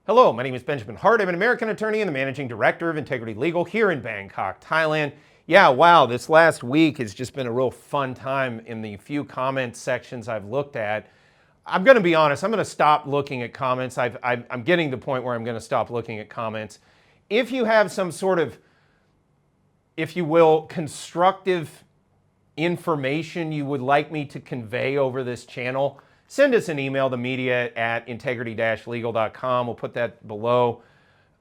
Hello, my name is Benjamin Hart. I'm an American attorney and the managing director of Integrity Legal here in Bangkok, Thailand. Yeah, wow, this last week has just been a real fun time in the few comment sections I've looked at. I'm going to be honest, I'm going to stop looking at comments. I'm getting to the point where I'm going to stop looking at comments. If you have some sort of, if you will, constructive information you would like me to convey over this channel, send us an email to media@integrity-legal.com. We'll put that below.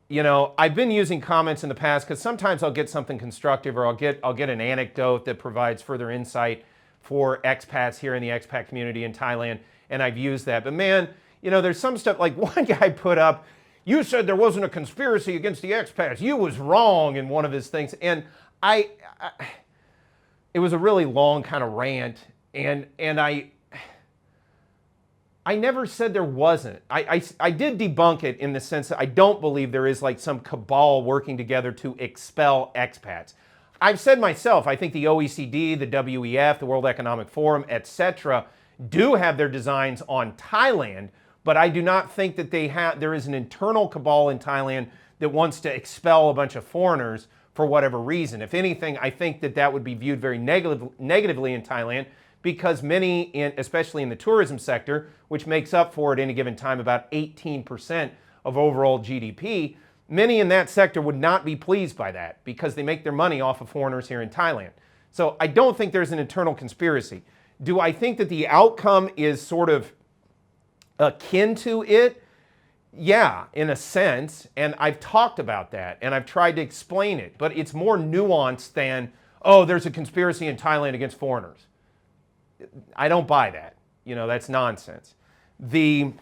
You know, I've been using comments in the past because sometimes I'll get something constructive or I'll get an anecdote that provides further insight for expats here in the expat community in Thailand, and I've used that. But man, you know, there's some stuff, like one guy put up, "You said there wasn't a conspiracy against the expats. You was wrong," in one of his things. And it was a really long kind of rant, and I never said there wasn't. I did debunk it in the sense that I don't believe there is like some cabal working together to expel expats. I've said myself, I think the OECD, the WEF, the World Economic Forum, etc., do have their designs on Thailand, but I do not think that there is an internal cabal in Thailand that wants to expel a bunch of foreigners for whatever reason. If anything, I think that would be viewed very negatively in Thailand, because many, especially in the tourism sector, which makes up for at any given time about 18% of overall GDP, many in that sector would not be pleased by that because they make their money off of foreigners here in Thailand. So I don't think there's an internal conspiracy. Do I think that the outcome is sort of akin to it? Yeah, in a sense, and I've talked about that and I've tried to explain it, but it's more nuanced than, oh, there's a conspiracy in Thailand against foreigners. I don't buy that. You know, that's nonsense. So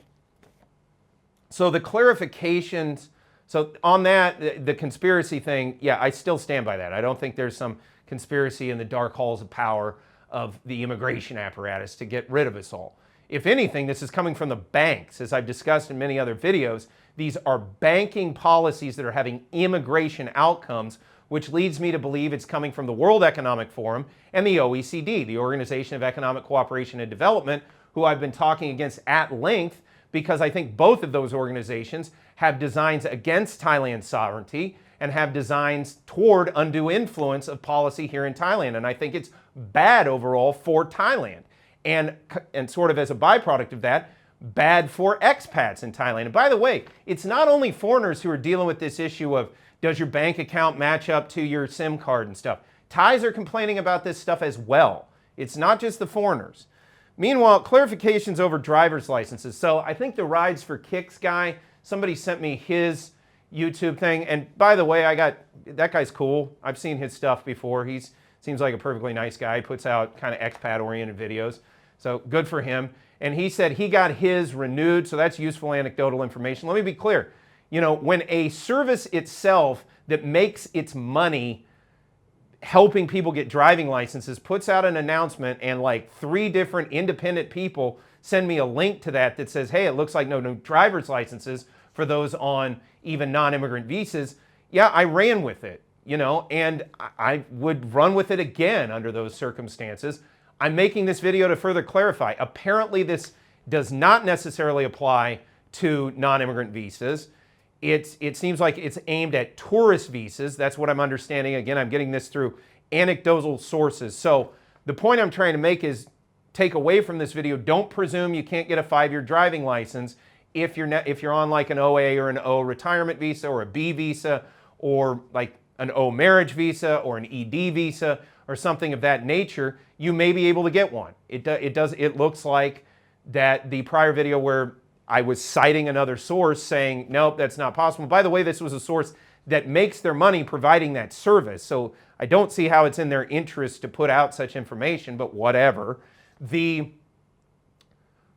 the clarifications, so on that, the conspiracy thing, yeah, I still stand by that. I don't think there's some conspiracy in the dark halls of power of the immigration apparatus to get rid of us all. If anything, this is coming from the banks. As I've discussed in many other videos, these are banking policies that are having immigration outcomes, which leads me to believe it's coming from the World Economic Forum and the OECD, the Organization of Economic Cooperation and Development, who I've been talking against at length because I think both of those organizations have designs against Thailand's sovereignty and have designs toward undue influence of policy here in Thailand. And I think it's bad overall for Thailand. And sort of as a byproduct of that, bad for expats in Thailand. And by the way, it's not only foreigners who are dealing with this issue of, does your bank account match up to your SIM card and stuff? Thais are complaining about this stuff as well. It's not just the foreigners. Meanwhile, clarifications over driver's licenses. So I think the Rides for Kicks guy, somebody sent me his YouTube thing. And by the way, that guy's cool. I've seen his stuff before. He seems like a perfectly nice guy. He puts out kind of expat-oriented videos. So good for him. And he said he got his renewed. So that's useful anecdotal information. Let me be clear. You know, when a service itself that makes its money helping people get driving licenses puts out an announcement and like 3 different independent people send me a link to that says, hey, it looks like no driver's licenses for those on even non-immigrant visas, yeah, I ran with it, you know, and I would run with it again under those circumstances. I'm making this video to further clarify. Apparently this does not necessarily apply to non-immigrant visas. It seems like it's aimed at tourist visas. That's what I'm understanding. Again, I'm getting this through anecdotal sources. So the point I'm trying to make is take away from this video, don't presume you can't get a 5-year driving license if you're on like an OA or an O retirement visa or a B visa or like an O marriage visa or an ED visa or something of that nature. You may be able to get one. It looks like that the prior video where I was citing another source saying, nope, that's not possible. By the way, this was a source that makes their money providing that service. So I don't see how it's in their interest to put out such information, but whatever. Of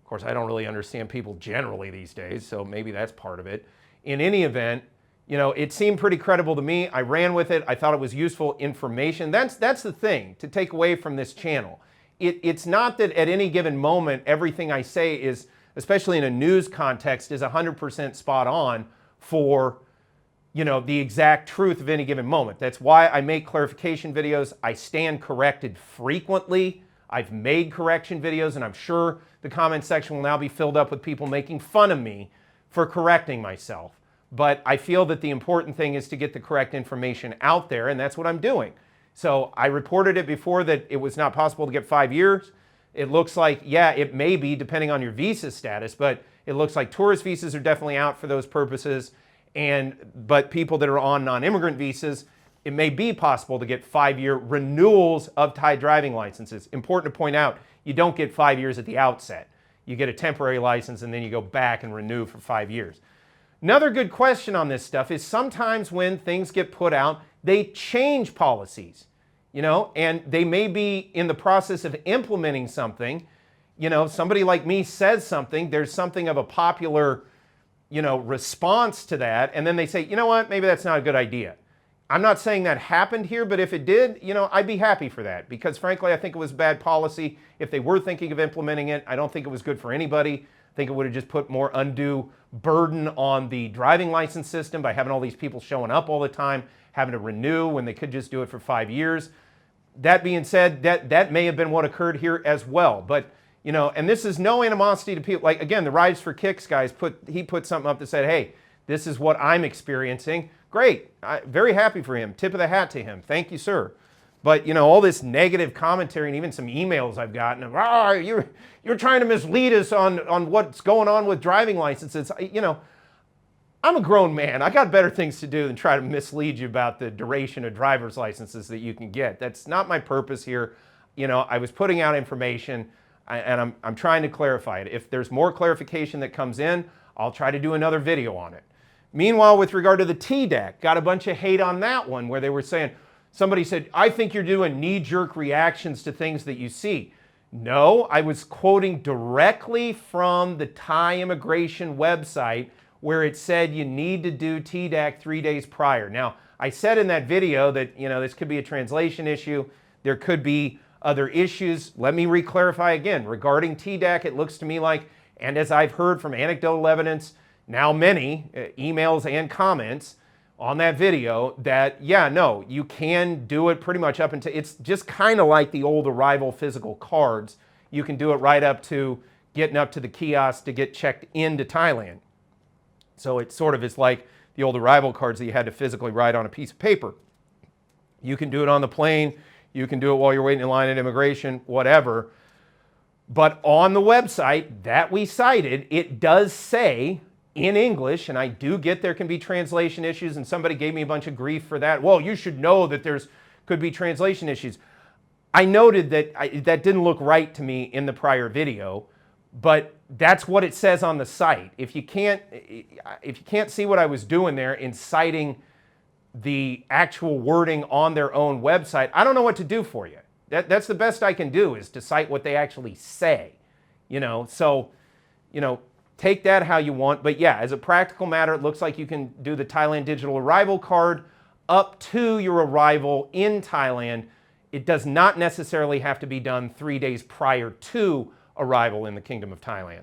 course, I don't really understand people generally these days, so maybe that's part of it. In any event, you know, it seemed pretty credible to me. I ran with it. I thought it was useful information. That's the thing to take away from this channel. It's not that at any given moment, everything I say is, especially in a news context, is 100% spot on for, you know, the exact truth of any given moment. That's why I make clarification videos. I stand corrected frequently. I've made correction videos, and I'm sure the comment section will now be filled up with people making fun of me for correcting myself. But I feel that the important thing is to get the correct information out there, and that's what I'm doing. So I reported it before that it was not possible to get 5 years. It looks like, yeah, it may be depending on your visa status, but it looks like tourist visas are definitely out for those purposes. But people that are on non-immigrant visas, it may be possible to get 5-year renewals of Thai driving licenses. Important to point out, you don't get 5 years at the outset. You get a temporary license and then you go back and renew for 5 years. Another good question on this stuff is sometimes when things get put out, they change policies, and they may be in the process of implementing something. Somebody like me says something, there's something of a popular, response to that, and then they say, you know what, maybe that's not a good idea. I'm not saying that happened here, but if it did, I'd be happy for that because frankly, I think it was bad policy. If they were thinking of implementing it, I don't think it was good for anybody. I think it would have just put more undue burden on the driving license system by having all these people showing up all the time, having to renew when they could just do it for 5 years. That being said, that may have been what occurred here as well. But, and this is no animosity to people. Like, again, the Rides for Kicks guys, he put something up that said, hey, this is what I'm experiencing. Great. Very happy for him. Tip of the hat to him. Thank you, sir. But, all this negative commentary and even some emails I've gotten of, you're trying to mislead us on what's going on with driving licenses. I'm a grown man. I got better things to do than try to mislead you about the duration of driver's licenses that you can get. That's not my purpose here. I was putting out information and I'm trying to clarify it. If there's more clarification that comes in, I'll try to do another video on it. Meanwhile, with regard to the TDAC, got a bunch of hate on that one where they were saying, somebody said, I think you're doing knee-jerk reactions to things that you see. No, I was quoting directly from the Thai immigration website where it said you need to do TDAC 3 days prior. Now, I said in that video that, this could be a translation issue. There could be other issues. Let me re-clarify again. Regarding TDAC, it looks to me like, and as I've heard from anecdotal evidence, now many emails and comments on that video that, yeah, no, you can do it pretty much up until, it's just kind of like the old arrival physical cards. You can do it right up to getting up to the kiosk to get checked into Thailand. So it sort of is like the old arrival cards that you had to physically write on a piece of paper. You can do it on the plane. You can do it while you're waiting in line at immigration, whatever. But on the website that we cited, it does say in English, and I do get there can be translation issues, and somebody gave me a bunch of grief for that. Well, you should know that could be translation issues. I noted that that didn't look right to me in the prior video, but that's what it says on the site. If you can't see what I was doing there in citing the actual wording on their own website, I don't know what to do for you. That's the best I can do is to cite what they actually say. So, take that how you want. But yeah, as a practical matter, it looks like you can do the Thailand digital arrival card up to your arrival in Thailand. It does not necessarily have to be done 3 days prior to arrival in the Kingdom of Thailand.